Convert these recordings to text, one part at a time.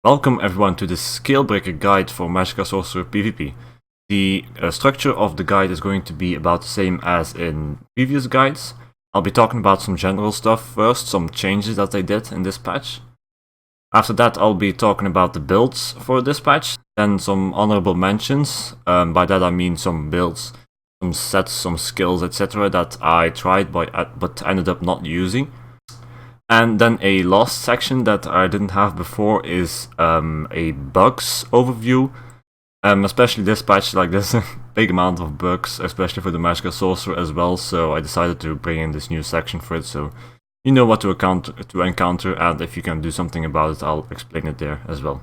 Welcome everyone to the Scalebreaker guide for Magicka Sorcerer PvP. The structure of the guide is going to be about the same as in previous guides. I'll be talking about some general stuff first, some changes that they did in this patch. After that I'll be talking about the builds for this patch, then some honorable mentions. By that I mean some builds, some sets, some skills, etc. that I tried but ended up not using. And then a last section that I didn't have before is a bugs overview. Especially this patch, like there's a big amount of bugs, especially for the Magicka Sorcerer as well, so I decided to bring in this new section for it, so you know what to encounter, and if you can do something about it, I'll explain it there as well.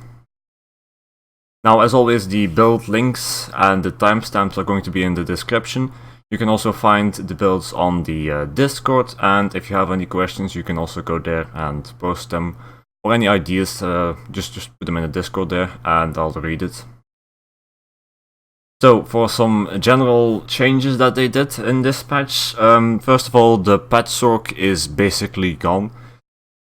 Now, as always, the build links and the timestamps are going to be in the description. You can also find the builds on the Discord, and if you have any questions you can also go there and post them, or any ideas, just put them in the Discord there and I'll read it. So, for some general changes that they did in this patch, first of all, the magsorc is basically gone.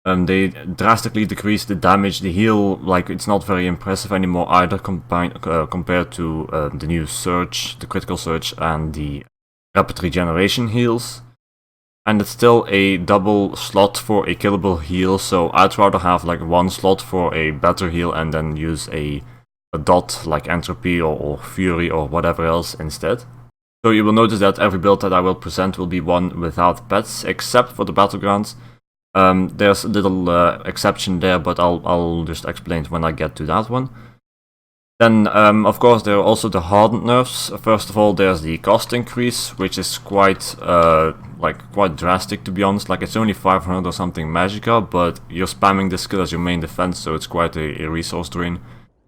They drastically decreased the damage, the heal, like it's not very impressive anymore either compared to the new surge, the critical surge and the rapid regeneration heals, and it's still a double slot for a killable heal, so I'd rather have like one slot for a better heal and then use a dot like entropy or fury or whatever else instead. So you will notice that every build that I will present will be one without pets, except for the Battlegrounds. There's a little exception there, but I'll just explain when I get to that one. Then, of course, there are also the hardened nerfs. First of all, there's the cost increase, which is quite drastic, to be honest. Like, it's only 500 or something Magicka, but you're spamming this skill as your main defense, so it's quite a resource drain.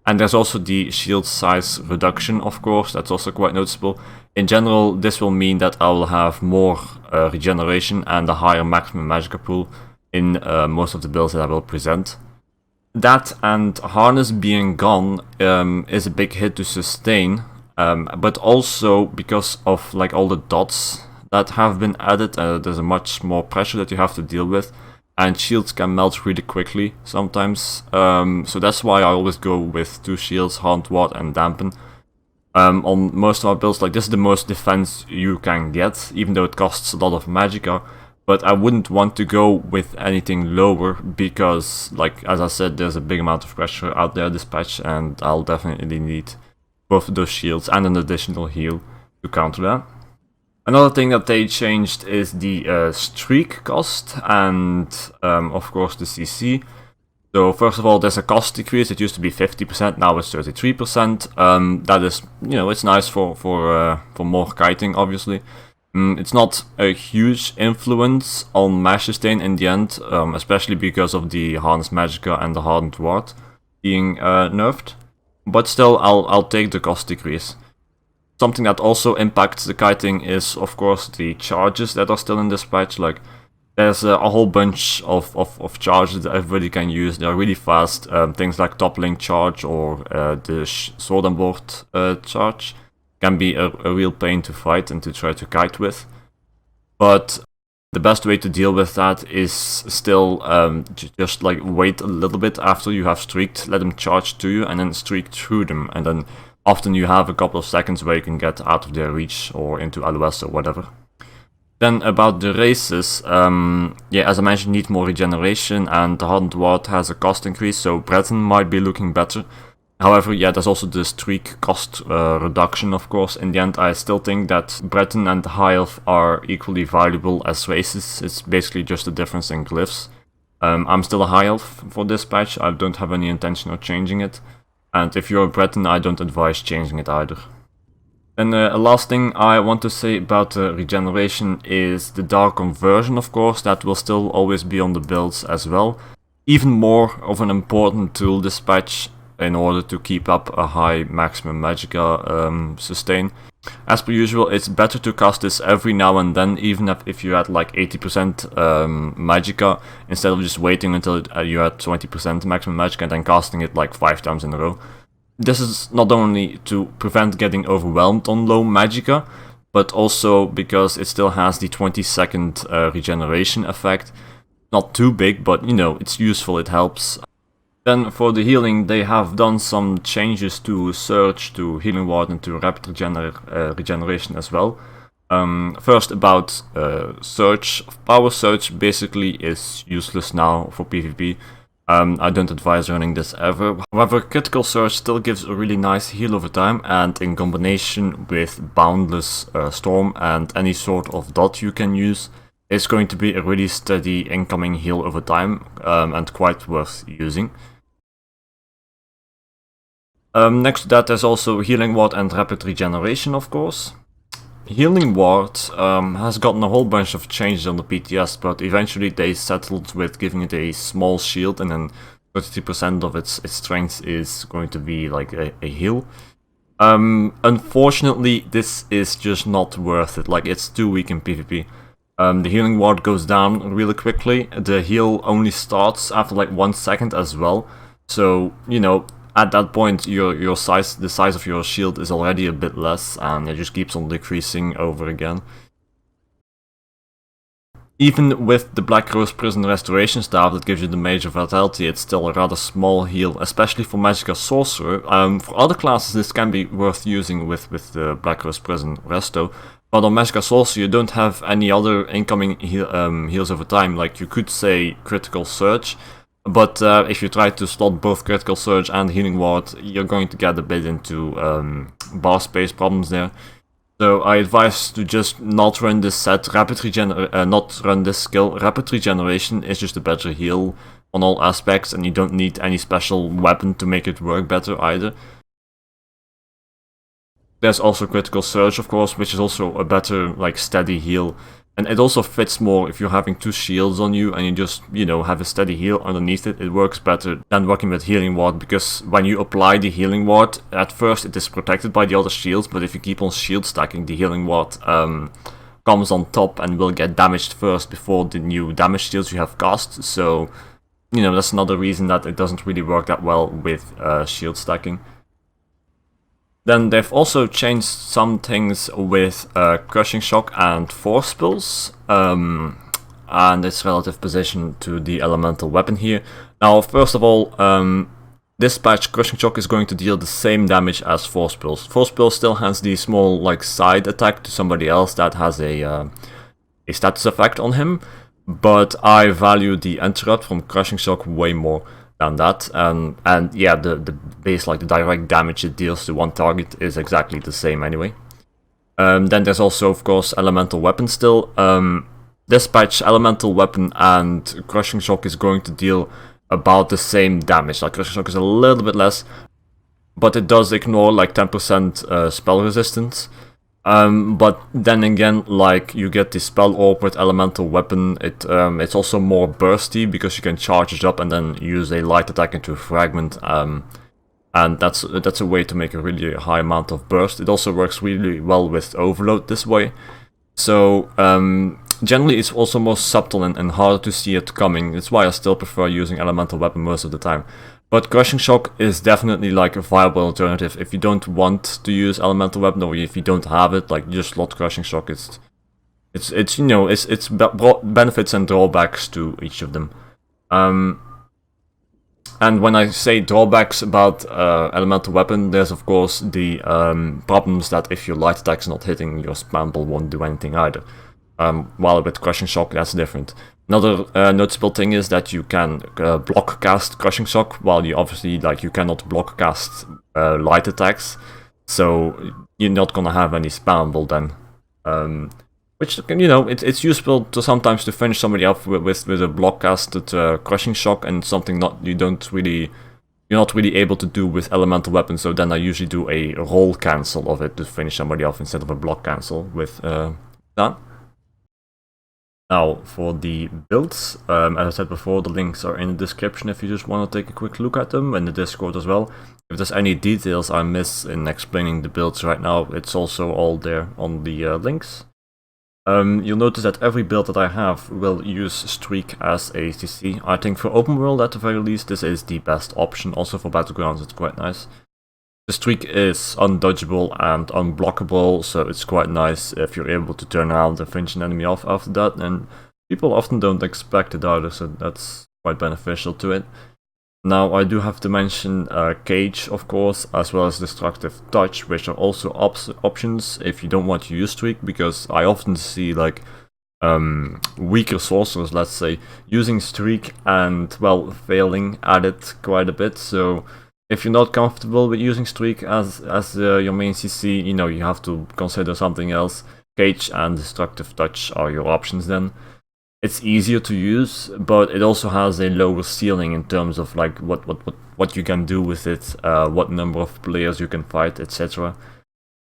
And there's also the shield size reduction, of course. That's also quite noticeable. In general, this will mean that I will have more regeneration and a higher maximum Magicka pool in most of the builds that I will present. That and harness being gone is a big hit to sustain, but also because of like all the dots that have been added, there's a much more pressure that you have to deal with, and shields can melt really quickly sometimes, so that's why I always go with 2 shields, Hardened Ward and Dampen. On most of our builds, like this is the most defense you can get, even though it costs a lot of Magicka. But I wouldn't want to go with anything lower because, like as I said, there's a big amount of pressure out there this patch, and I'll definitely need both of those shields and an additional heal to counter that. Another thing that they changed is the streak cost and of course the CC. So first of all, there's a cost decrease. It used to be 50%, now it's 33%. That is, you know, it's nice for more kiting, obviously. It's not a huge influence on mash sustain in the end, especially because of the harnessed Magicka and the hardened ward being nerfed. But still, I'll take the cost decrease. Something that also impacts the kiting is, of course, the charges that are still in this patch. Like, there's a whole bunch of charges that everybody can use. They are really fast. Things like toppling charge or the sword and board charge can be a real pain to fight and to try to kite with. But the best way to deal with that is still just like wait a little bit after you have streaked, let them charge to you and then streak through them, and then often you have a couple of seconds where you can get out of their reach or into LOS or whatever. Then about the races, yeah, as I mentioned, need more regeneration, and the Hardened Ward has a cost increase, so Breton might be looking better. However, yeah, there's also the streak cost reduction, of course. In the end, I still think that Breton and High Elf are equally valuable as races. It's basically just a difference in glyphs. I'm still a High Elf for this patch. I don't have any intention of changing it. And if you're a Breton, I don't advise changing it either. And a last thing I want to say about regeneration is the Dark Conversion, of course. That will still always be on the builds as well. Even more of an important tool this patch, in order to keep up a high maximum Magicka sustain. As per usual, it's better to cast this every now and then, even if you're at like 80% Magicka, instead of just waiting until you're at 20% maximum Magicka and then casting it like 5 times in a row. This is not only to prevent getting overwhelmed on low Magicka, but also because it still has the 20-second regeneration effect. Not too big, but you know, it's useful, it helps. Then for the healing, they have done some changes to Surge, to Healing Ward, and to Rapid Regeneration as well. First about Surge. Power Surge basically is useless now for PvP. I don't advise running this ever. However, Critical Surge still gives a really nice heal over time, and in combination with Boundless Storm and any sort of dot you can use, it's going to be a really steady incoming heal over time, and quite worth using. Next to that, there's also Healing Ward and Rapid Regeneration, of course. Healing Ward has gotten a whole bunch of changes on the PTS, but eventually they settled with giving it a small shield, and then 30% of its strength is going to be like a heal. Unfortunately, this is just not worth it. Like, it's too weak in PvP. The Healing Ward goes down really quickly. The heal only starts after like 1 second as well. So, you know, at that point, the size of your shield is already a bit less, and it just keeps on decreasing over again. Even with the Black Rose Prison Restoration Staff that gives you the Major Vitality, it's still a rather small heal, especially for Magicka Sorcerer. For other classes this can be worth using with the Black Rose Prison Resto, but on Magicka Sorcerer you don't have any other incoming heals over time. Like, you could say Critical Surge, but if you try to slot both Critical Surge and Healing Ward, you're going to get a bit into bar space problems there. So I advise to just not run this set. Not run this skill. Rapid Regeneration is just a better heal on all aspects, and you don't need any special weapon to make it work better either. There's also Critical Surge, of course, which is also a better, like, steady heal. And it also fits more if you're having 2 shields on you and you just, you know, have a steady heal underneath it. It works better than working with Healing Ward, because when you apply the Healing Ward, at first it is protected by the other shields, but if you keep on shield stacking, the Healing Ward comes on top and will get damaged first before the new damage shields you have cast. So, you know, that's another reason that it doesn't really work that well with shield stacking. Then they've also changed some things with Crushing Shock and Force Spills, and its relative position to the elemental weapon here. Now, first of all, this patch, Crushing Shock is going to deal the same damage as Force Spills. Force Spills still has the small, like, side attack to somebody else that has a status effect on him, but I value the interrupt from Crushing Shock way more than that, and yeah, the base, like the direct damage it deals to one target, is exactly the same anyway. Then there's also, of course, Elemental Weapon still. This patch, Elemental Weapon and Crushing Shock is going to deal about the same damage. Like, Crushing Shock is a little bit less, but it does ignore like 10% spell resistance. But then again, like, you get the spell orb with Elemental Weapon. It's also more bursty because you can charge it up and then use a light attack into a fragment, and that's a way to make a really high amount of burst. It also works really well with Overload this way. So generally it's also more subtle and harder to see it coming. That's why I still prefer using Elemental Weapon most of the time. But Crushing Shock is definitely like a viable alternative if you don't want to use Elemental Weapon, or if you don't have it, like, just slot Crushing Shock. It's you know, it's benefits and drawbacks to each of them. And when I say drawbacks about Elemental Weapon, there's of course the problems that if your light attack's not hitting, your spam ball won't do anything either. While with Crushing Shock, that's different. Another noticeable thing is that you can block cast Crushing Shock, while you obviously, like, you cannot block cast light attacks. So you're not gonna have any spammable then. Which, you know, it's useful to sometimes to finish somebody up with a block casted Crushing Shock, and something you're not really able to do with Elemental Weapon. So then I usually do a roll cancel of it to finish somebody off instead of a block cancel with that. Now, for the builds, as I said before, the links are in the description if you just want to take a quick look at them, and the Discord as well. If there's any details I miss in explaining the builds right now, it's also all there on the links. You'll notice that every build that I have will use Streak as a CC. I think for open world, at the very least, this is the best option. Also for Battlegrounds, it's quite nice. The Streak is undodgeable and unblockable, so it's quite nice if you're able to turn around and finish an enemy off after that, and people often don't expect it either, so that's quite beneficial to it. Now I do have to mention Cage, of course, as well as Destructive Touch, which are also options if you don't want to use Streak, because I often see like weaker sorcerers, let's say, using Streak and, well, failing at it quite a bit. So if you're not comfortable with using Streak as your main CC, you know, you have to consider something else. Cage and Destructive Touch are your options then. It's easier to use, but it also has a lower ceiling in terms of like what you can do with it, what number of players you can fight, etc.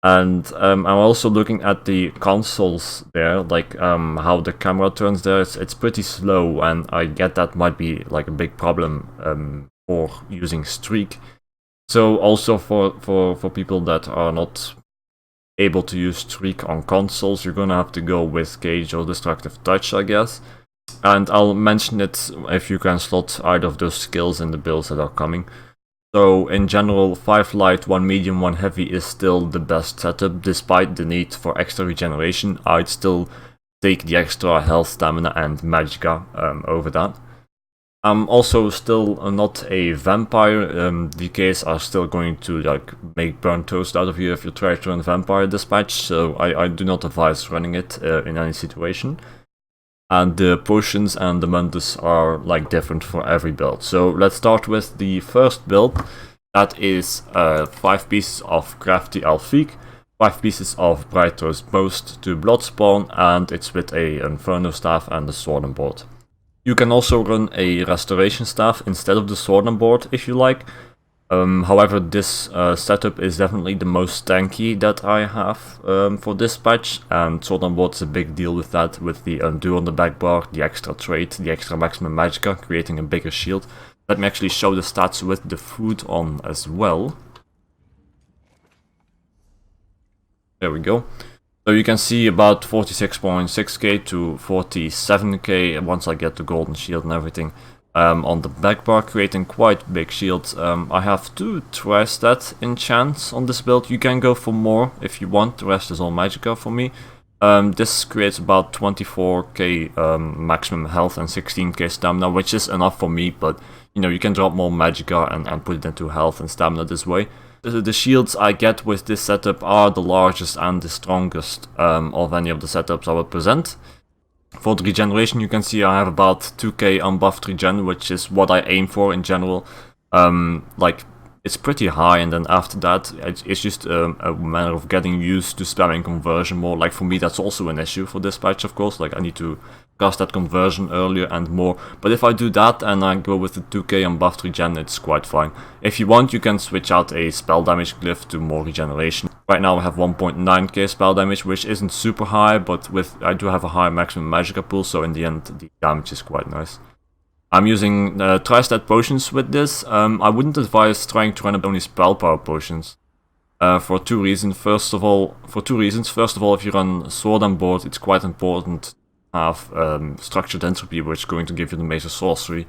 And I'm also looking at the consoles there, like how the camera turns there. It's pretty slow, and I get that might be like a big problem for using Streak. So also for people that are not able to use Streak on consoles, you're gonna have to go with Cage or Destructive Touch, I guess. And I'll mention it if you can slot either of those skills in the builds that are coming. So in general, 5 light, 1 medium, 1 heavy is still the best setup, despite the need for extra regeneration. I'd still take the extra health, stamina and Magicka over that. I'm also still not a vampire. DKs are still going to like make burnt toast out of you if you try to run vampire dispatch, so I do not advise running it in any situation. And the potions and the muntus are like different for every build. So let's start with the first build. That is 5 pieces of Crafty Alfiq, 5 pieces of Bright Rose Most to Bloodspawn, and it's with a Inferno Staff and a Sword and Board. You can also run a Restoration Staff instead of the Sword and Board if you like. However, this setup is definitely the most tanky that I have for this patch, and Sword and Board is a big deal with that, with the undo on the back bar, the extra trait, the extra maximum Magicka, creating a bigger shield. Let me actually show the stats with the food on as well. There we go. So you can see about 46.6k to 47k once I get the golden shield and everything on the back bar, creating quite big shields. I have 2 Tri-Stat enchants on this build. You can go for more if you want, the rest is all Magicka for me. This creates about 24k maximum health and 16k stamina, which is enough for me, but you know, you can drop more Magicka and put it into health and stamina this way. The shields I get with this setup are the largest and the strongest of any of the setups I will present. For the regeneration, you can see I have about 2k unbuffed regen, which is what I aim for in general. Like, it's pretty high, and then after that, it's just a matter of getting used to spamming conversion more. Like, for me, that's also an issue for this patch, of course. Like, I need to cast that conversion earlier and more. But if I do that and I go with the 2k unbuffed regen, it's quite fine. If you want, you can switch out a spell damage glyph to more regeneration. Right now I have 1.9k spell damage, which isn't super high, but I do have a high maximum Magicka pool, so in the end the damage is quite nice. I'm using Tri-Stat potions with this. I wouldn't advise trying to run only spell power potions. For two reasons. First of all, if you run Sword and Board, it's quite important to have Structured Entropy, which is going to give you the Major Sorcery.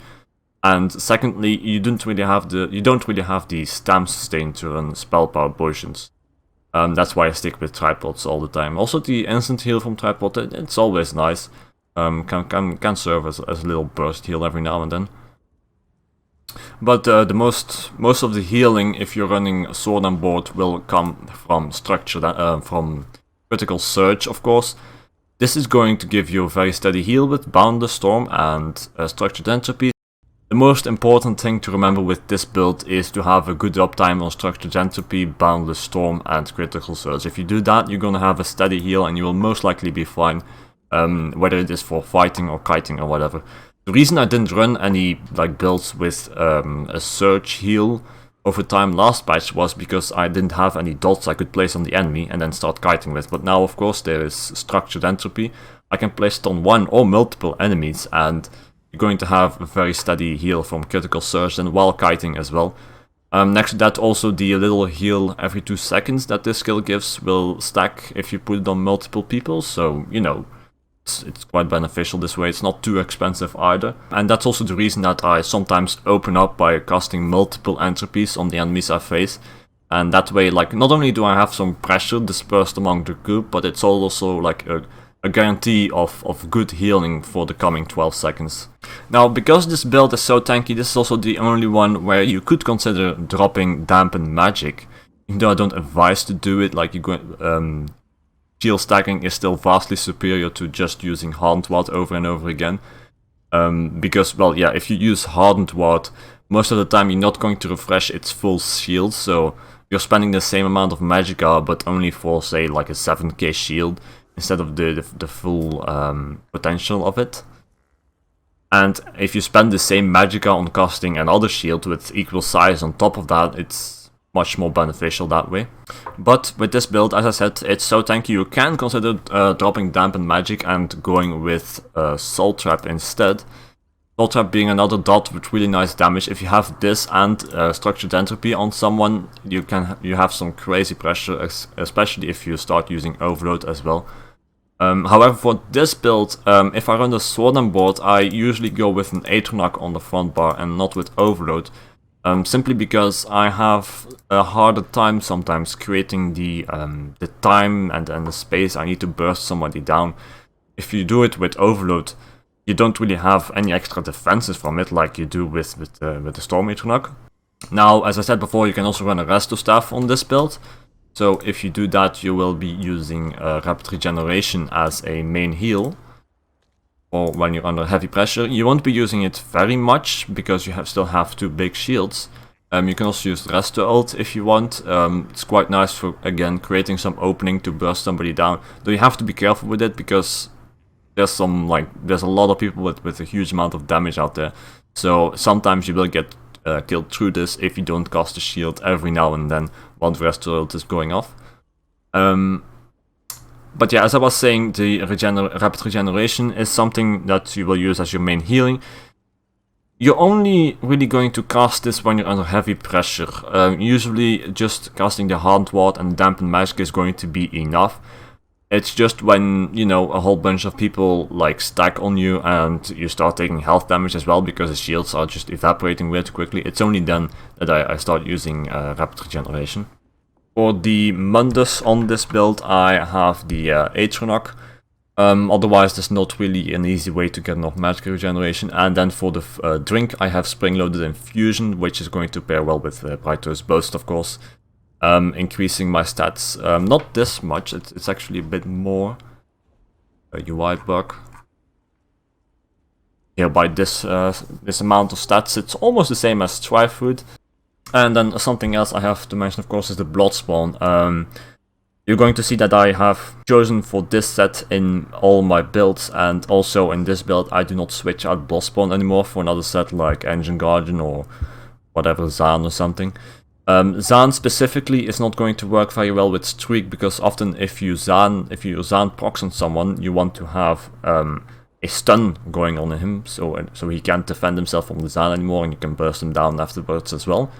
And secondly, you don't really have the stamp sustain to run spell power potions. That's why I stick with tripods all the time. Also, the instant heal from tripod, it's always nice. Can serve as a little burst heal every now and then. But the most of the healing, if you're running Sword and Board, will come from from Critical Surge, of course. This is going to give you a very steady heal with Boundless Storm and Structured Entropy. The most important thing to remember with this build is to have a good uptime on Structured Entropy, Boundless Storm and Critical Surge. If you do that, you're gonna have a steady heal and you will most likely be fine, whether it is for fighting or kiting or whatever. The reason I didn't run any like builds with a Surge heal over time last patch was because I didn't have any dots I could place on the enemy and then start kiting with. But now, of course, there is Structured Entropy. I can place it on one or multiple enemies and you're going to have a very steady heal from Critical Surge and while kiting as well. Next to that, also the little heal every 2 seconds that this skill gives will stack if you put it on multiple people, so you know, it's quite beneficial this way. It's not too expensive either. And that's also the reason that I sometimes open up by casting multiple entropies on the enemies I face. And that way, like, not only do I have some pressure dispersed among the group, but it's also like a a guarantee of good healing for the coming 12 seconds. Now, because this build is so tanky, this is also the only one where you could consider dropping Dampened Magic. Even though I don't advise to do it, like shield stacking is still vastly superior to just using Hardened Ward over and over again. Because, well, yeah, if you use Hardened Ward, most of the time you're not going to refresh its full shield, so you're spending the same amount of Magicka, but only for, say, like a 7k shield, instead of the full potential of it. And if you spend the same Magicka on casting another shield with equal size on top of that, it's much more beneficial that way. But with this build, as I said, it's so tanky you can consider dropping Dampened Magic and going with Soul Trap instead. Soul Trap being another dot with really nice damage. If you have this and Structured Entropy on someone, you have some crazy pressure, especially if you start using Overload as well. However, for this build, if I run the Sword and Board, I usually go with an outrun on the front bar and not with Overload. Simply because I have a harder time sometimes creating the time and the space I need to burst somebody down. If you do it with Overload, you don't really have any extra defenses from it like you do with the Storm outrun. Now, as I said before, you can also run a Resto Staff on this build. So if you do that, you will be using Rapid Regeneration as a main heal. Or when you're under heavy pressure. You won't be using it very much, because you still have 2 big shields. You can also use Resto Ult if you want. It's quite nice for, again, creating some opening to burst somebody down. Though you have to be careful with it, because there's a lot of people with a huge amount of damage out there. So sometimes you will get killed through this if you don't cast a shield every now and then while the Resto Ult is going off. But yeah, as I was saying, the Rapid Regeneration is something that you will use as your main healing. You're only really going to cast this when you're under heavy pressure. Usually just casting the Hardened Ward and Dampened Magic is going to be enough. It's just when, you know, a whole bunch of people like stack on you and you start taking health damage as well, because the shields are just evaporating way too quickly. It's only then that I start using Rapid Regeneration. For the Mundus on this build, I have the outrun. Otherwise, there's not really an easy way to get enough magic regeneration. And then for the drink, I have Spring-Loaded Infusion, which is going to pair well with Brighter's Boast, of course. Increasing my stats, not this much, it's actually a bit more. UI bug. Here, by this amount of stats, it's almost the same as Tri-Food. And then something else I have to mention, of course, is the Bloodspawn. You're going to see that I have chosen for this set in all my builds, and also in this build I do not switch out Bloodspawn anymore for another set like Engine Guardian or whatever, Zaan or something. Zaan specifically is not going to work very well with Streak, because often if you Zaan procs on someone, you want to have a stun going on him, so he can't defend himself from the Zaan anymore, and you can burst him down afterwards as well.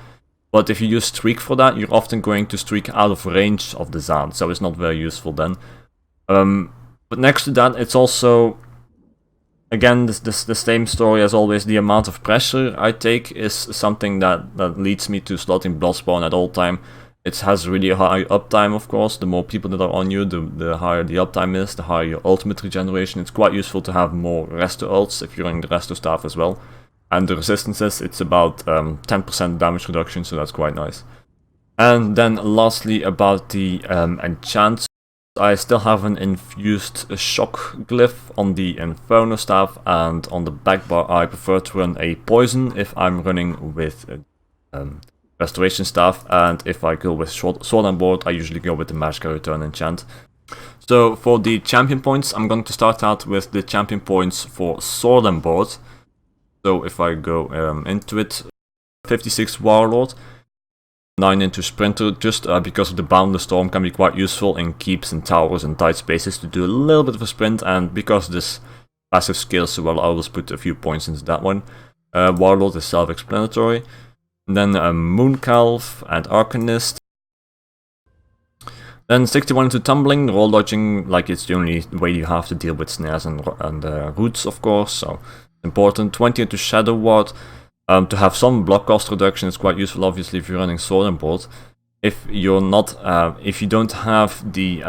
But if you use Streak for that, you're often going to streak out of range of the Zaan, so it's not very useful then. But next to that, it's also, again, the same story as always. The amount of pressure I take is something that leads me to slotting Bloodspawn at all time. It has really a high uptime, of course. The more people that are on you, the higher the uptime is, the higher your ultimate regeneration. It's quite useful to have more Resto Ults if you're running the Resto Staff as well. And the resistances, it's about 10% damage reduction, so that's quite nice. And then lastly, about the enchants. I still have an infused shock glyph on the Inferno Staff, and on the back bar I prefer to run a poison if I'm running with Restoration Staff, and if I go with Sword and Board, I usually go with the Magicka Return enchant. So for the champion points, I'm going to start out with the champion points for Sword and Board. So if I go into it, 56 Warlord, 9 into Sprinter, just because of the Boundless Storm can be quite useful in keeps and towers and tight spaces to do a little bit of a sprint, and because this passive scales so well, I will just put a few points into that one. Warlord is self-explanatory. Then Mooncalf and Arcanist. Then 61 into Tumbling, roll dodging, like it's the only way you have to deal with snares and roots, of course, so important. 20 into Shadow Ward. To have some block cost reduction is quite useful, obviously, if you're running Sword and Board. If you don't have the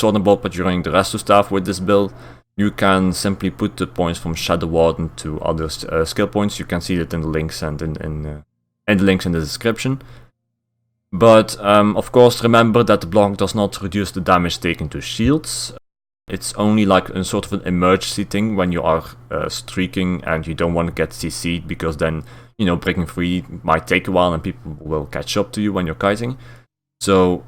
sword and board but you're running the resto staff with this build, you can simply put the points from Shadow Warden to other skill points. You can see it in the links and in the links in the description. But of course remember that the block does not reduce the damage taken to shields. It's only like a sort of an emergency thing when you are streaking and you don't want to get CC'd, because then, you know, breaking free might take a while and people will catch up to you when you're kiting. So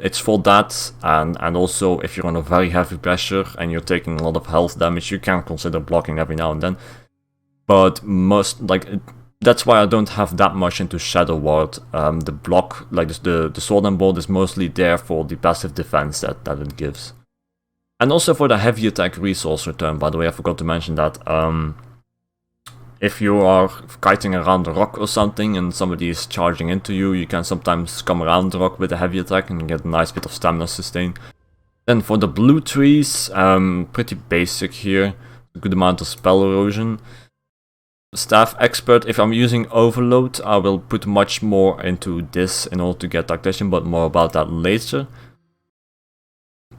it's for that, and also if you're on a very heavy pressure and you're taking a lot of health damage, you can consider blocking every now and then. But that's why I don't have that much into Shadow Ward. The block, like the sword and board, is mostly there for the passive defense that it gives. And also for the heavy attack resource return, by the way, I forgot to mention that. If you are kiting around a rock or something and somebody is charging into you, you can sometimes come around the rock with a heavy attack and get a nice bit of stamina sustain. Then for the blue trees, pretty basic here. A good amount of spell erosion. Staff expert, if I'm using overload, I will put much more into this in order to get tactician, but more about that later.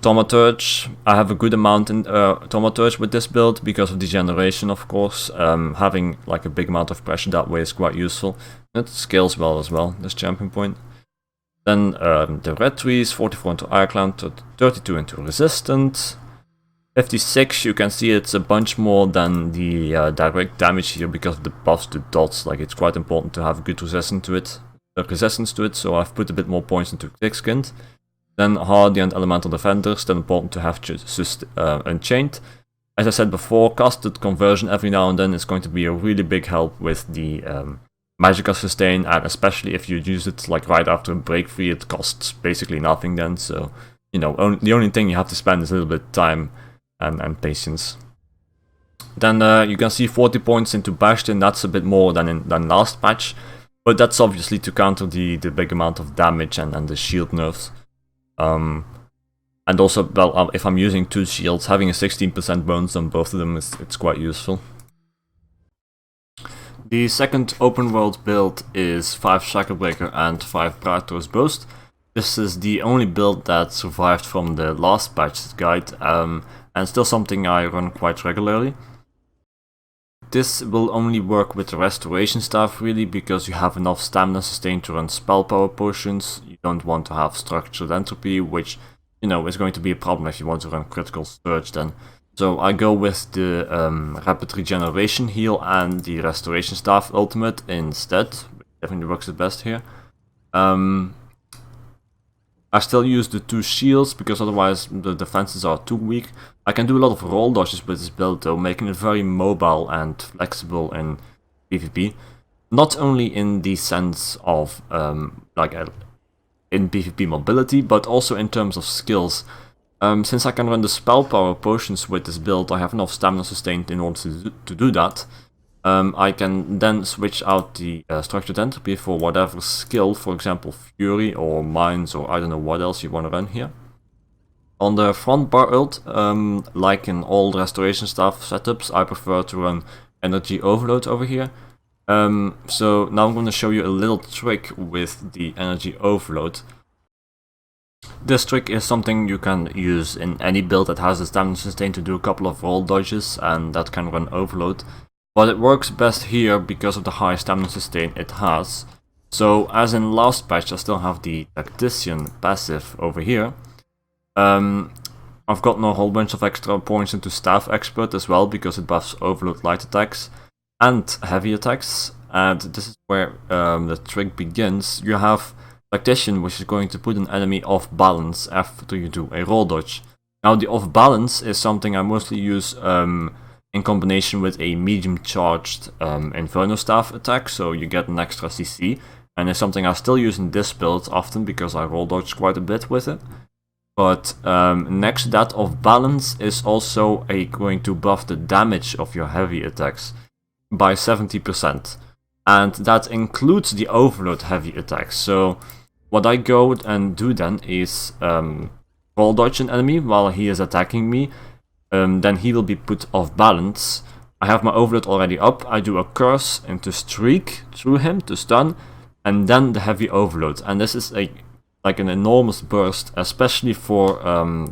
Thaumaturge, I have a good amount in Thaumaturge with this build because of degeneration, of course. Having like a big amount of pressure that way is quite useful. It scales well as well, this champion point. Then the red trees, 44 into Ireclan, 32 into resistant. 56, you can see it's a bunch more than the direct damage here because of the buffs to dots. Like, it's quite important to have good resistance to it, so I've put a bit more points into thick-skinned. Then Hardy and Elemental Defenders, then important to have Unchained. As I said before, casted conversion every now and then is going to be a really big help with the Magicka sustain, and especially if you use it like right after a break free, it costs basically nothing then, so, you know, the only thing you have to spend is a little bit of time and patience. Then you can see 40 points into Bastion, that's a bit more than last patch, but that's obviously to counter the big amount of damage and the shield nerfs. And also, well, if I'm using 2 shields, having a 16% bonus on both of them it's quite useful. The second open world build is 5 Scalebreaker and 5 Praetor's Boast. This is the only build that survived from the last patch's guide, and still something I run quite regularly. This will only work with the restoration staff really, because you have enough stamina sustain to run spell power potions. You don't want to have structured entropy, which, you know, is going to be a problem if you want to run critical surge then. So I go with the rapid regeneration heal and the restoration staff ultimate instead, which definitely works the best here. I still use the 2 shields because otherwise the defenses are too weak. I can do a lot of roll dodges with this build though, making it very mobile and flexible in PvP. Not only in the sense of in PvP mobility, but also in terms of skills. Since I can run the spell power potions with this build, I have enough stamina sustained in order to do that. I can then switch out the structured entropy for whatever skill, for example Fury or Mines or I don't know what else you want to run here. On the front bar ult, like in all restoration staff setups, I prefer to run Energy Overload over here. So now I'm going to show you a little trick with the Energy Overload. This trick is something you can use in any build that has the stamina sustain to do a couple of roll dodges and that can run Overload. But it works best here because of the high stamina sustain it has. So as in last patch, I still have the Tactician passive over here. I've gotten a whole bunch of extra points into Staff Expert as well because it buffs Overload light attacks and heavy attacks. And this is where the trick begins. You have Tactician, which is going to put an enemy off balance after you do a roll dodge. Now the off balance is something I mostly use in combination with a medium charged Inferno Staff attack, so you get an extra CC, and it's something I still use in this build often because I roll dodge quite a bit with it. But next to that, off balance is also going to buff the damage of your heavy attacks by 70%, and that includes the overload heavy attacks. So what I go and do then is roll dodge an enemy while he is attacking me. Then he will be put off balance. I have my overload already up. I do a curse into streak through him to stun, and then the heavy overload. And this is like an enormous burst, especially for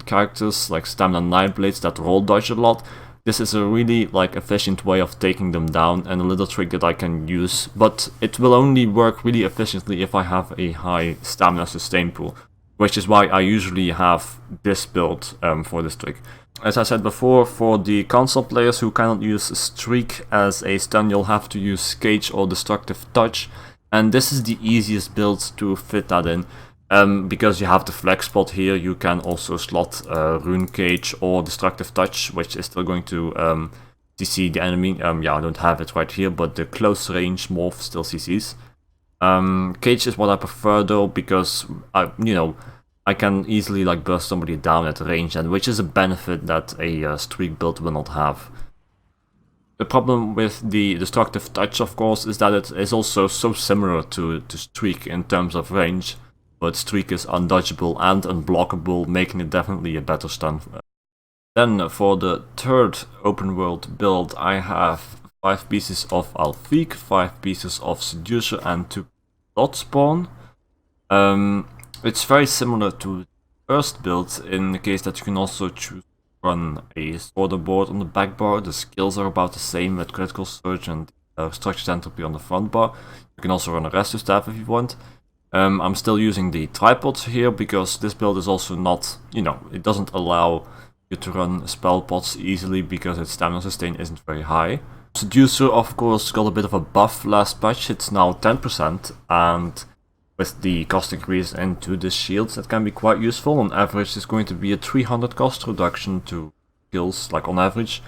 characters like Stamina 9 Blades that roll dodge a lot. This is a really like efficient way of taking them down, and a little trick that I can use, but it will only work really efficiently if I have a high stamina sustain pool, which is why I usually have this build for this trick. As I said before, for the console players who cannot use Streak as a stun, you'll have to use Cage or Destructive Touch, and this is the easiest build to fit that in. Because you have the flex spot here, you can also slot Rune Cage or Destructive Touch, which is still going to CC the enemy. Yeah, I don't have it right here, but the close range morph still CCs. Cage is what I prefer though, because I can easily like burst somebody down at range, and which is a benefit that a Streak build will not have. The problem with the Destructive Touch, of course, is that it is also so similar to Streak in terms of range. But Streak is undodgeable and unblockable, making it definitely a better stun. Then for the third open world build, I have 5 pieces of Alfiq, 5 pieces of Seducer, and 2 dot spawn. It's very similar to the first build in the case that you can also choose to run a Sorcerer board on the back bar. The skills are about the same with Critical Surge and Structured Entropy on the front bar. You can also run a Resto Staff if you want. I'm still using the tripods here because this build is also not, it doesn't allow you to run spell pots easily because its stamina sustain isn't very high. Seducer, of course, got a bit of a buff last patch. It's now 10%, and with the cost increase into the shields, that can be quite useful. On average, it's going to be a 300 cost reduction to skills, like on average.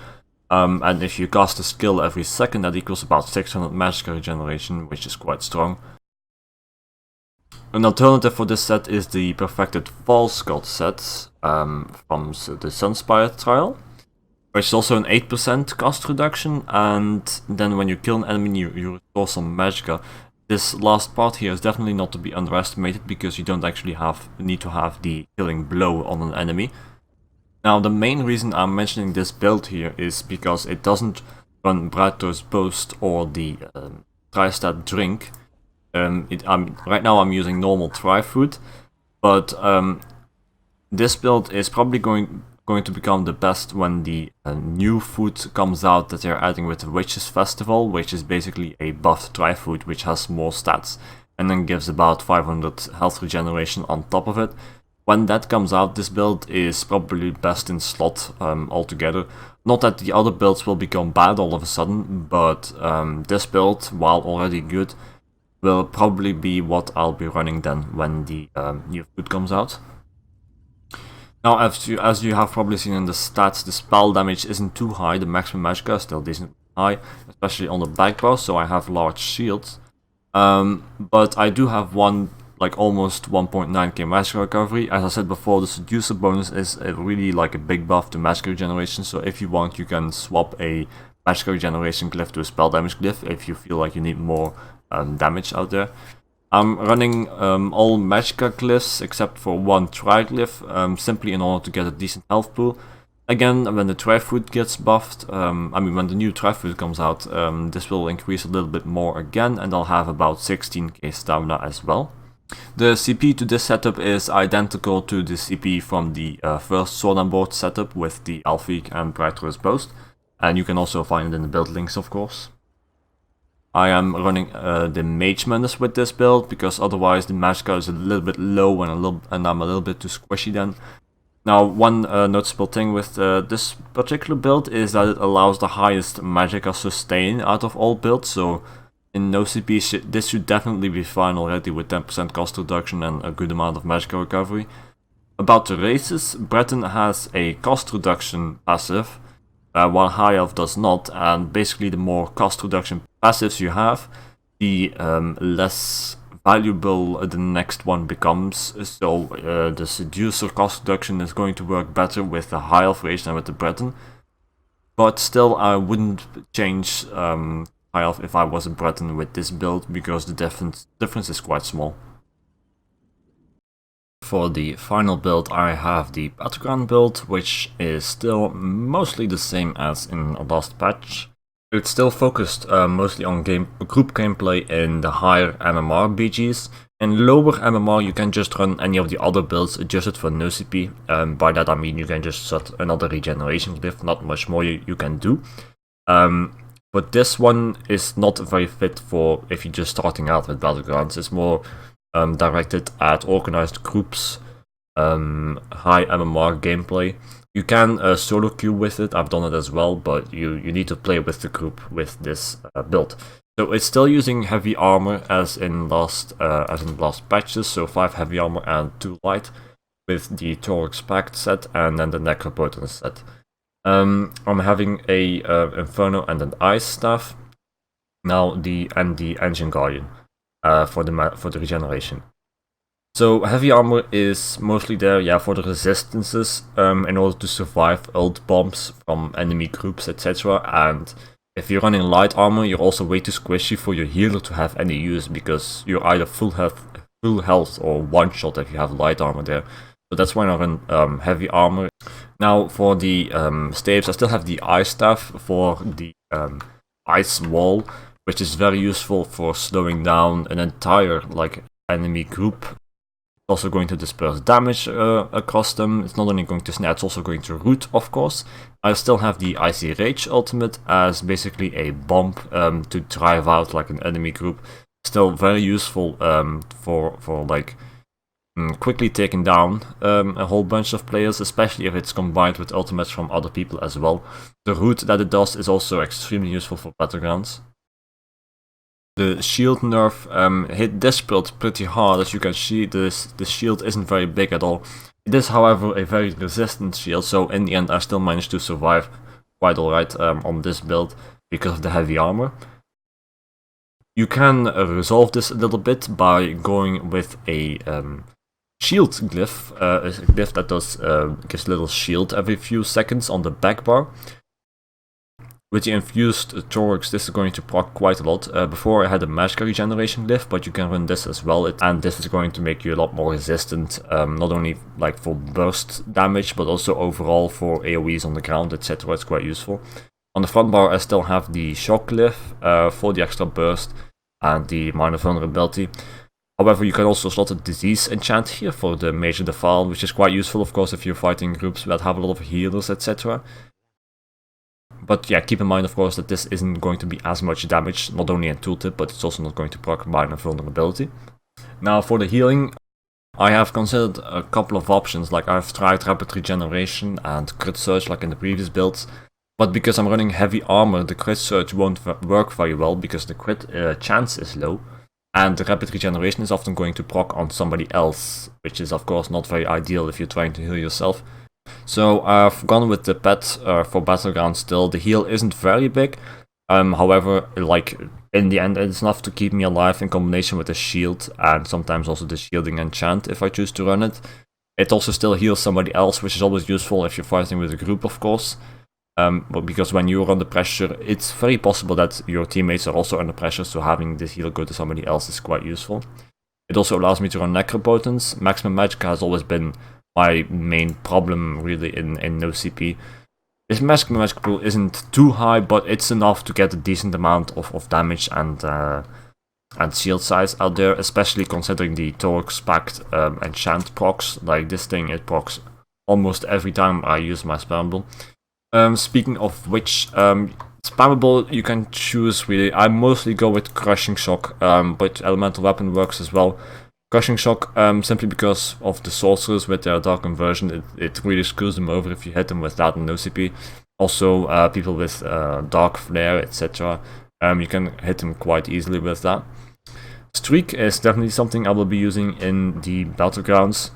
And if you cast a skill every second, that equals about 600 Magicka regeneration, which is quite strong. An alternative for this set is the Perfected False God set from the Sunspire trial, which is also an 8% cost reduction, and then when you kill an enemy you restore some Magicka. This last part here is definitely not to be underestimated because you don't actually need to have the killing blow on an enemy. Now the main reason I'm mentioning this build here is because it doesn't run Brighter's Boast or the Tri-Stat Drink. Right now I'm using normal Tri-Food, but this build is probably going to become the best when the new food comes out that they're adding with the Witches Festival, which is basically a buffed Tri-Food which has more stats and then gives about 500 health regeneration on top of it. When that comes out, this build is probably best in slot altogether. Not that the other builds will become bad all of a sudden, but this build, while already good, will probably be what I'll be running then when the new food comes out. Now, as you have probably seen in the stats, the spell damage isn't too high. The maximum Magicka is still decently high, especially on the back bar, so I have large shields. But I do have one, like almost 1.9k Magicka recovery. As I said before, the Seducer bonus is really like a big buff to Magicka regeneration, so if you want, you can swap a Magicka regeneration glyph to a spell damage glyph if you feel like you need more damage out there. I'm running all Magicka glyphs except for one Triglyph, simply in order to get a decent health pool. Again, when the Tri-Food gets buffed, when the new Tri-Food comes out, this will increase a little bit more again, and I'll have about 16k stamina as well. The CP to this setup is identical to the CP from the first Sword and Board setup with the Alfiq and Brighter's Boast, and you can also find it in the build links, of course. I am running the Mage Menace with this build because otherwise the Magicka is a little bit low and I'm a little bit too squishy then. Now, one noticeable thing with this particular build is that it allows the highest Magicka sustain out of all builds, so in no CP this should definitely be fine already with 10% cost reduction and a good amount of Magicka recovery. About the races, Breton has a cost reduction passive, while High Elf does not, and basically the more cost reduction passives you have, the less valuable the next one becomes. So the Seducer cost reduction is going to work better with the High Elf race than with the Breton. But still, I wouldn't change High Elf if I was a Breton with this build, because the difference is quite small. For the final build, I have the Battleground build, which is still mostly the same as in the last patch. It's still focused mostly on group gameplay in the higher MMR BGs. In lower MMR, you can just run any of the other builds adjusted for no CP. By that I mean you can just set another regeneration glyph, not much more you can do. But this one is not very fit for if you're just starting out with Battlegrounds. It's more directed at organized groups, high MMR gameplay. You can solo queue with it, I've done it as well, but you need to play with the group with this build. So it's still using heavy armor as in last patches, so 5 heavy armor and 2 light, with the Thorax Pact set and then the Necropotence set. I'm having a Inferno and an Ice Staff, now the Engine Guardian for the regeneration. So heavy armor is mostly there, yeah, for the resistances, in order to survive ult bombs from enemy groups, etc. And if you're running light armor, you're also way too squishy for your healer to have any use, because you're either full health or one shot if you have light armor there. So that's why I run heavy armor. Now for the staves, I still have the Ice Staff for the ice wall, which is very useful for slowing down an entire enemy group. Also going to disperse damage across them. It's not only going to snare, it's also going to root, of course. I still have the Icy Rage ultimate as basically a bomb to drive out an enemy group. Still very useful for quickly taking down a whole bunch of players, especially if it's combined with ultimates from other people as well. The root that it does is also extremely useful for Battlegrounds. The shield nerf hit this build pretty hard. As you can see, the shield isn't very big at all. It is, however, a very resistant shield, so in the end I still managed to survive quite alright on this build because of the heavy armor. You can resolve this a little bit by going with a shield glyph, a glyph that gives a little shield every few seconds on the back bar. With the infused Thorax, this is going to proc quite a lot. Before I had a Magicka regeneration glyph, but you can run this as well, and this is going to make you a lot more resistant, not only for burst damage, but also overall for AoEs on the ground, etc. It's quite useful. On the front bar, I still have the shock glyph for the extra burst and the minor vulnerability. However, you can also slot a disease enchant here for the major defile, which is quite useful, of course, if you're fighting groups that have a lot of healers, etc. But yeah, keep in mind, of course, that this isn't going to be as much damage, not only in tooltip, but it's also not going to proc minor vulnerability. Now for the healing, I have considered a couple of options. I've tried rapid regeneration and crit surge in the previous builds, but because I'm running heavy armor, the crit surge won't work very well because the crit chance is low, and the rapid regeneration is often going to proc on somebody else, which is of course not very ideal if you're trying to heal yourself. So I've gone with the pet for Battlegrounds still. The heal isn't very big, however, in the end it's enough to keep me alive in combination with the shield and sometimes also the shielding enchant if I choose to run it. It also still heals somebody else, which is always useful if you're fighting with a group, of course. But because when you're under pressure, it's very possible that your teammates are also under pressure, so having this heal go to somebody else is quite useful. It also allows me to run Necropotence. Maximum Magicka has always been my main problem really in no CP. This maximum Magicka pool isn't too high, but it's enough to get a decent amount of damage and shield size out there, especially considering the Thorax Pact enchant procs. This thing, it procs almost every time I use my spammable. Speaking of which, spammable you can choose really. I mostly go with Crushing Shock, but Elemental Weapon works as well. Crushing Shock, simply because of the sorcerers with their dark conversion, it really screws them over if you hit them with that and no CP. Also, people with dark flare, etc. You can hit them quite easily with that. Streak is definitely something I will be using in the Battlegrounds.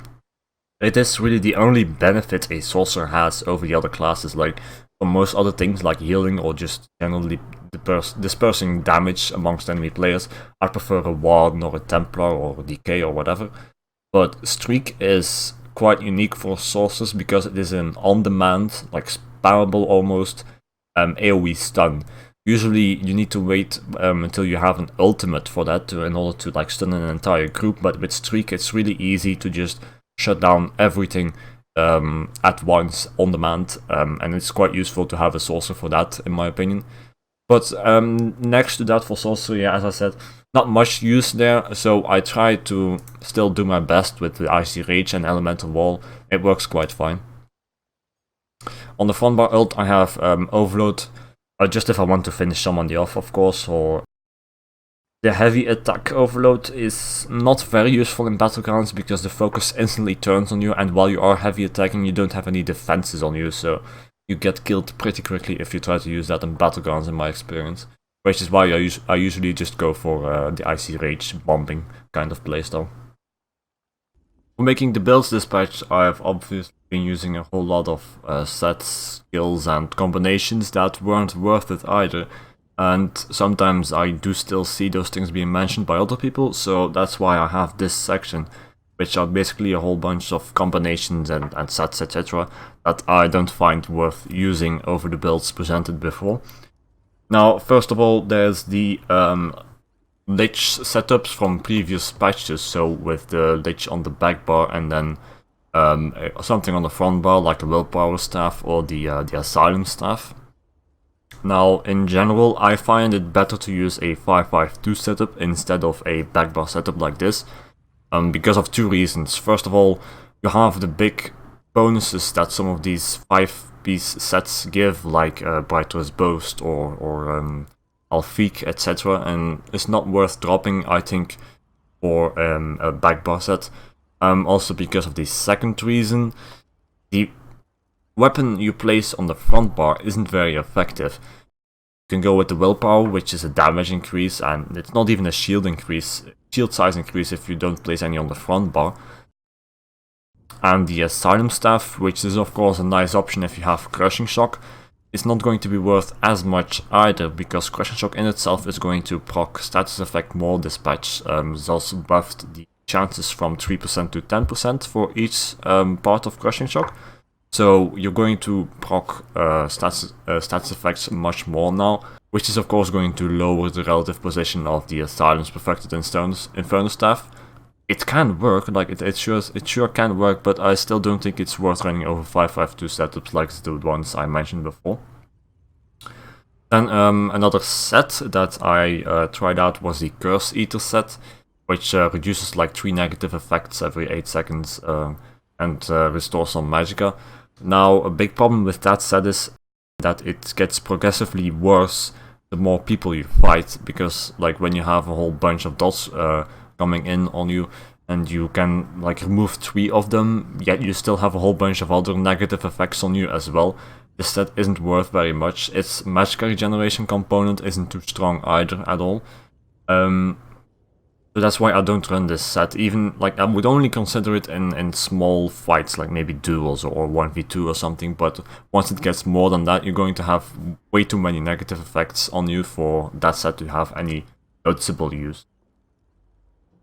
It is really the only benefit a sorcerer has over the other classes. For most other things like healing or just generally dispersing damage amongst enemy players, I prefer a Warden or a Templar or a Decay or whatever. But Streak is quite unique for sorcerers because it is an on-demand, spammable almost, AoE stun. Usually you need to wait until you have an ultimate for that in order to stun an entire group, but with Streak it's really easy to just shut down everything at once on demand, and it's quite useful to have a sorcerer for that, in my opinion. But next to that for Sorcerer, yeah, as I said, not much use there, so I try to still do my best with the Icy Rage and Elemental Wall. It works quite fine. On the front bar ult I have Overload, just if I want to finish someone off, of course, or the heavy attack overload is not very useful in Battlegrounds because the focus instantly turns on you, and while you are heavy attacking you don't have any defenses on you, so you get killed pretty quickly if you try to use that in Battlegrounds in my experience. Which is why I usually just go for the Icy Rage bombing kind of playstyle. For making the builds this patch, I've obviously been using a whole lot of sets, skills and combinations that weren't worth it either. And sometimes I do still see those things being mentioned by other people, so that's why I have this section, which are basically a whole bunch of combinations and sets, etc. that I don't find worth using over the builds presented before. Now, first of all, there's the Lich setups from previous patches, so with the Lich on the back bar and then something on the front bar like a Willpower Staff or the Asylum Staff. Now, in general, I find it better to use a 5-5-2 setup instead of a backbar setup like this, because of two reasons. First of all, you have the big bonuses that some of these 5-piece sets give, like Brighter's Boast or Alfiq, etc., and it's not worth dropping, I think, for a backbar set. Also because of the second reason, the weapon you place on the front bar isn't very effective. You can go with the Willpower, which is a damage increase, and it's not even a shield size increase if you don't place any on the front bar. And the Asylum Staff, which is of course a nice option if you have Crushing Shock, is not going to be worth as much either, because Crushing Shock in itself is going to proc status effect more this patch. It's also buffed the chances from 3% to 10% for each part of Crushing Shock. So you're going to proc stats effects much more now, which is of course going to lower the relative position of the Asylum's Perfected Inferno Staff. It can work, like it sure can work, but I still don't think it's worth running over 5-5-2 setups like the ones I mentioned before. Then another set that I tried out was the Curse Eater set, which reduces like 3 negative effects every 8 seconds and restores some Magicka. Now, a big problem with that set is that it gets progressively worse the more people you fight, because like when you have a whole bunch of dots coming in on you and you can like remove 3 of them, yet you still have a whole bunch of other negative effects on you as well. This set isn't worth very much. Its Magicka regeneration component isn't too strong either at all. So that's why I don't run this set. Even like I would only consider it in small fights, like maybe duels or 1v2 or something, but once it gets more than that, you're going to have way too many negative effects on you for that set to have any noticeable use.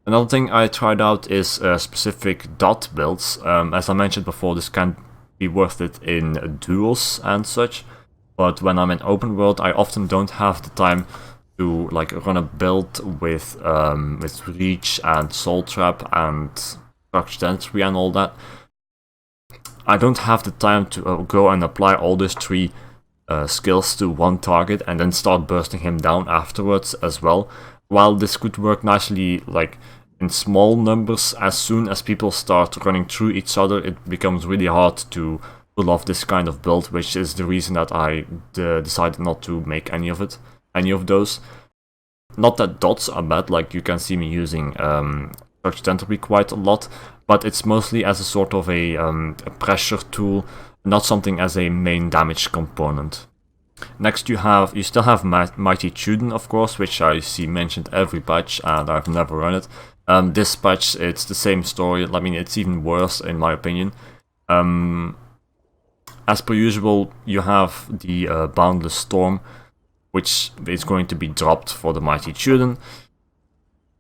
Another thing I tried out is specific dot builds. As I mentioned before, this can be worth it in duels and such, but when I'm in open world, I often don't have the time to like run a build with Reach and Soul Trap and Structured Entry and all that. I don't have the time to go and apply all these 3 skills to one target and then start bursting him down afterwards as well. While this could work nicely like in small numbers, as soon as people start running through each other, it becomes really hard to pull off this kind of build, which is the reason that I decided not to make any of those. Not that dots are bad, like you can see me using Structured Entropy quite a lot, but it's mostly as a sort of a pressure tool, not something as a main damage component. Next you still have Mighty Tudun, of course, which I see mentioned every patch and I've never run it. This patch it's the same story. I mean, it's even worse in my opinion. As per usual, you have the Boundless Storm, which is going to be dropped for the Mighty Tudun.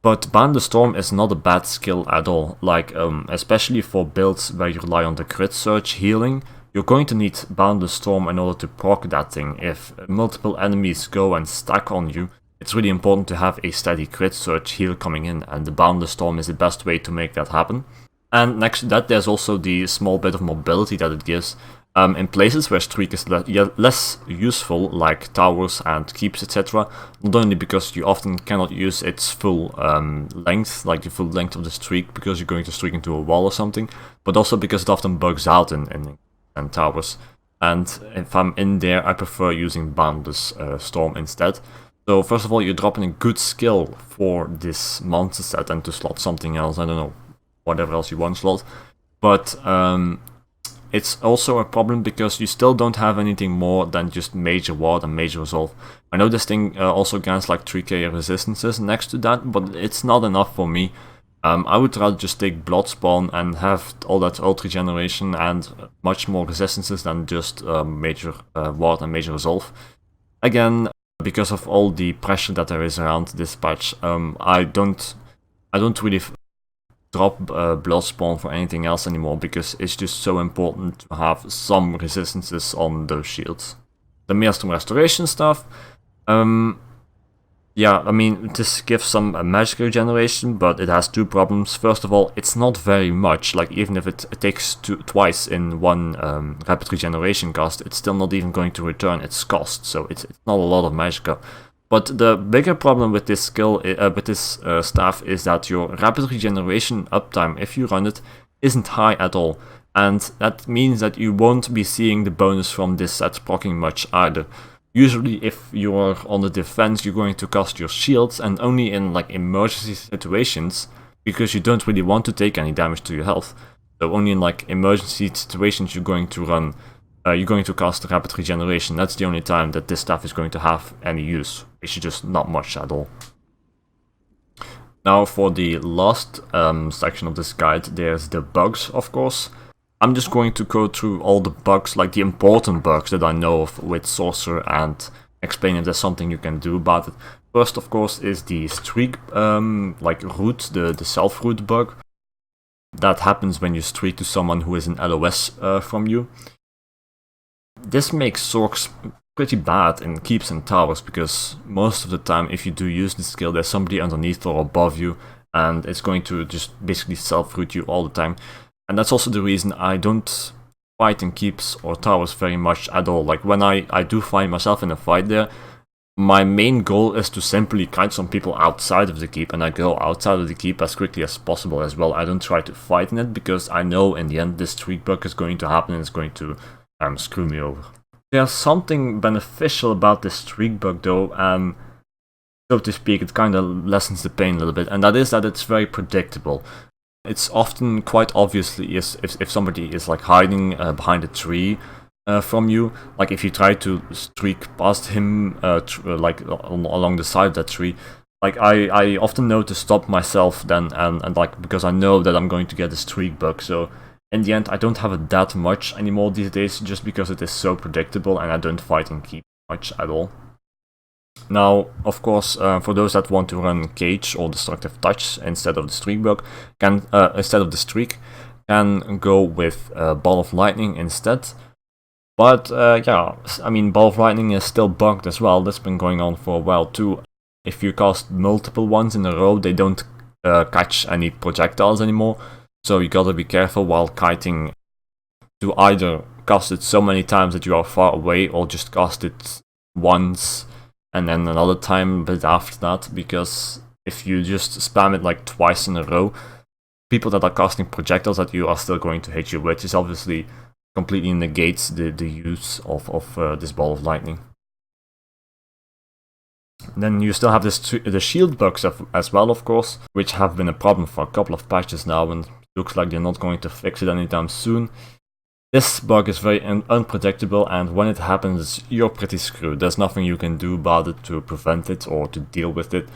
But Boundless Storm is not a bad skill at all, like especially for builds where you rely on the crit surge healing. You're going to need Boundless Storm in order to proc that thing. If multiple enemies go and stack on you, it's really important to have a steady crit surge heal coming in, and the Boundless Storm is the best way to make that happen. And next to that, there's also the small bit of mobility that it gives. in places where streak is less useful, like towers and keeps, etc. Not only because you often cannot use its full length, like the full length of the streak, because you're going to streak into a wall or something, but also because it often bugs out in towers. And if I'm in there, I prefer using Boundless Storm instead. So first of all, you're dropping a good skill for this monster set and to slot something else, I don't know, whatever else you want to slot. But it's also a problem because you still don't have anything more than just Major Ward and Major Resolve. I know this thing also grants like 3k resistances next to that, but it's not enough for me. I would rather just take Bloodspawn and have all that ult regeneration and much more resistances than just Major Ward and Major Resolve. Again, because of all the pressure that there is around this patch, I don't really drop Bloodspawn for anything else anymore, because it's just so important to have some resistances on those shields. The Maelstrom Restoration stuff, yeah, I mean, this gives some magic regeneration, but it has two problems. First of all, it's not very much, like even if it takes twice in one rapid regeneration cost, it's still not even going to return its cost, so it's not a lot of Magicka. But the bigger problem with this skill, with this staff, is that your rapid regeneration uptime, if you run it, isn't high at all. And that means that you won't be seeing the bonus from this set proccing much either. Usually if you are on the defense, you're going to cast your shields, and only in like emergency situations, because you don't really want to take any damage to your health. So only in like emergency situations you're going to run, you're going to cast rapid regeneration. That's the only time that this staff is going to have any use, which is just not much at all. Now for the last section of this guide, there's the bugs, of course. I'm just going to go through all the bugs, like the important bugs that I know of with Sorcerer, and explain if there's something you can do about it. First, of course, is the streak, like root, the self-root bug. That happens when you streak to someone who is in LOS from you. This makes Sorcs pretty bad in keeps and towers, because most of the time if you do use this skill, there's somebody underneath or above you, and it's going to just basically self-root you all the time. And that's also the reason I don't fight in keeps or towers very much at all. Like when I do find myself in a fight there, my main goal is to simply kite some people outside of the keep, and I go outside of the keep as quickly as possible as well. I don't try to fight in it, because I know in the end this streak bug is going to happen and it's going to screw me over. There's something beneficial about this streak bug though, so to speak, it kind of lessens the pain a little bit, and that is that it's very predictable. It's often quite obviously if somebody is like hiding behind a tree from you, like if you try to streak past him like along the side of that tree, like I often know to stop myself then, and like because I know that I'm going to get a streak bug. So in the end I don't have it that much anymore these days, just because it is so predictable and I don't fight and keep much at all. Now, of course, for those that want to run Cage or Destructive Touch instead of the streak bug, can go with Ball of Lightning instead. But yeah, I mean, Ball of Lightning is still bugged as well. That's been going on for a while too. If you cast multiple ones in a row, they don't catch any projectiles anymore. So you gotta be careful while kiting to either cast it so many times that you are far away, or just cast it once and then another time but after that, because if you just spam it like twice in a row, people that are casting projectiles at you are still going to hit you, which is obviously completely negates the use of this Ball of Lightning. Then you still have the shield bugs as well, of course, which have been a problem for a couple of patches now, and looks like they're not going to fix it anytime soon. This bug is very unpredictable, and when it happens, you're pretty screwed. There's nothing you can do about it to prevent it or to deal with it.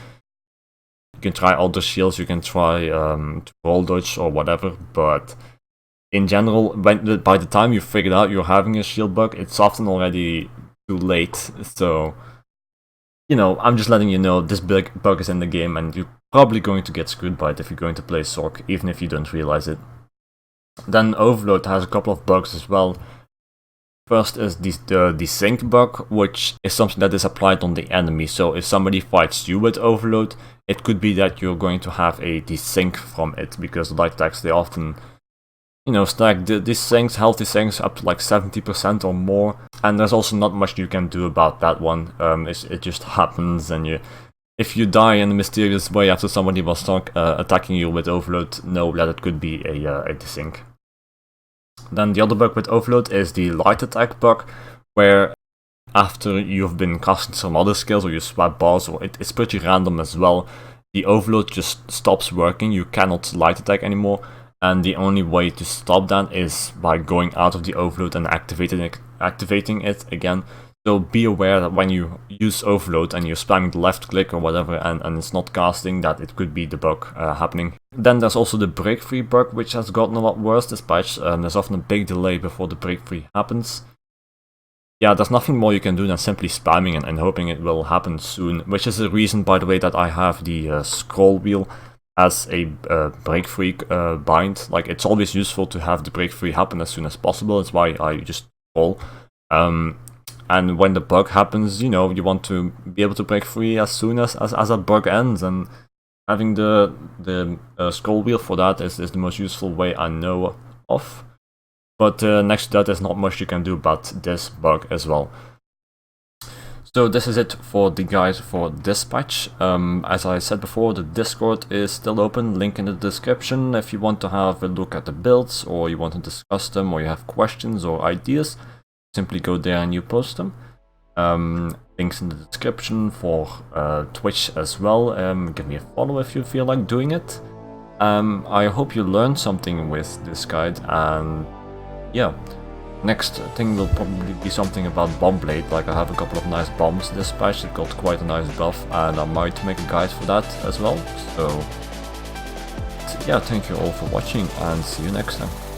You can try other shields, you can try to roll dodge or whatever, but in general, by the time you figured out you're having a shield bug, it's often already too late. So, you know, I'm just letting you know this big bug is in the game, and you're probably going to get screwed by it if you're going to play Sorc, even if you don't realize it. Then Overload has a couple of bugs as well. First is the sync bug, which is something that is applied on the enemy. So if somebody fights you with Overload, it could be that you're going to have a desync from it, because light attacks, they often you know, stack these things, healthy things, up to like 70% or more. And there's also not much you can do about that one. It just happens, and if you die in a mysterious way after somebody was attacking you with Overload, know that it could be a desync. Then the other bug with Overload is the light attack bug, where after you've been casting some other skills or you swap bars, or it's pretty random as well, the Overload just stops working. You cannot light attack anymore, and the only way to stop that is by going out of the Overload and activating it again. So be aware that when you use Overload and you're spamming the left click or whatever and it's not casting, that it could be the bug happening. Then there's also the break free bug, which has gotten a lot worse this patch. There's often a big delay before the break free happens. Yeah, there's nothing more you can do than simply spamming and hoping it will happen soon, which is the reason, by the way, that I have the scroll wheel as a break free bind. Like, it's always useful to have the break free happen as soon as possible. That's why I just scroll. And when the bug happens, you know, you want to be able to break free as soon as that bug ends, and having the scroll wheel for that is the most useful way I know of. But next to that, there's not much you can do about this bug as well. So this is it for the guide for this patch. As I said before, the Discord is still open, link in the description if you want to have a look at the builds, or you want to discuss them, or you have questions or ideas. Simply go there and you post them. Links in the description for Twitch as well. Give me a follow if you feel like doing it. I hope you learned something with this guide, and yeah, next thing will probably be something about Bomb Blade. Like, I have a couple of nice bombs this patch, it got quite a nice buff, and I might make a guide for that as well. So yeah, thank you all for watching, and see you next time.